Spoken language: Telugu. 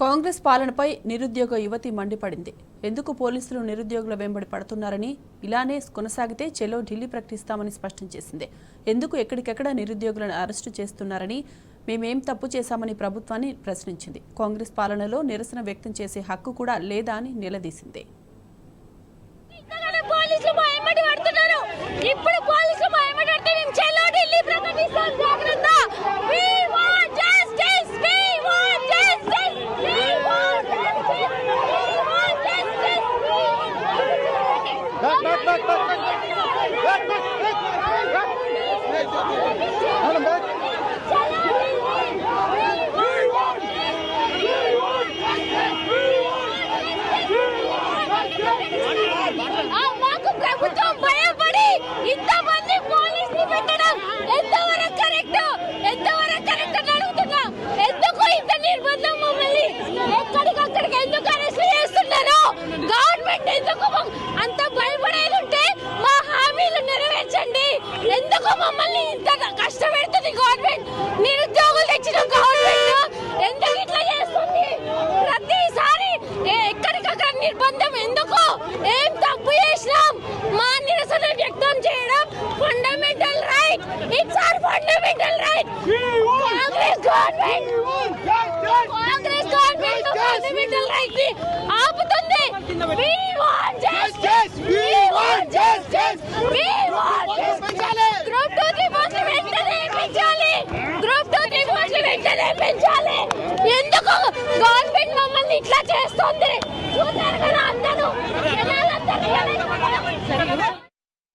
కాంగ్రెస్ పాలనపై నిరుద్యోగ యువతి మండిపడింది. ఎందుకు పోలీసులు నిరుద్యోగుల వెంబడి పడుతున్నారని, ఇలానే కొనసాగితే చెలో ఢిల్లీ ప్రకటిస్తామని స్పష్టం చేసింది. ఎందుకు ఎక్కడికెక్కడ నిరుద్యోగులను అరెస్టు చేస్తున్నారని, మేమేం తప్పు చేశామని ప్రభుత్వాన్ని ప్రశ్నించింది. కాంగ్రెస్ పాలనలో నిరసన వ్యక్తం చేసే హక్కు కూడా లేదా అని నిలదీసింది. ప్రభుత్వం భయపడి ఇంతమంది పోలీసులు పెట్టడం ఎంతవరకు కరెక్ట్ అని అడుగుతున్నాం. ఎందుకు ఇంత నిర్బంధం? మమ్మల్ని ఎక్కడికక్కడికి ఎందుకు అరెస్ట్ చేస్తున్నారు? గవర్నమెంట్ ఎందుకు అంత భయపడేది ఉంటే మా హామీలు నెరవేర్చండి. ఎందుకు మమ్మల్ని ఇంత కష్టపెడుతుంది గవర్నమెంట్? నిరుద్యోగులు తెచ్చిన గవర్నమెంట్ ఎందుకు ఇట్లా చేస్తుంది? ప్రతిసారి ఎక్కడికక్కడ నిర్బంధం ఎందుకు? ఏం తప్పు చేసినాం? మా నిరసన వ్యక్తం చేయడం fundamental right. It's our fundamental right. Congress government fundamental right ని ఆపుతుంది. We want justice. We want justice. We want justice. Group 2 report వెంటనే పెంచాలి. గ్రూప్ 2 రిపోర్ట్ వెంటనే పెంచాలి. ఎందుకు గవర్నమెంట్ మమ్మల్ని ఇట్లా చేస్తుంది? చూస్తారు కదా అందరూ.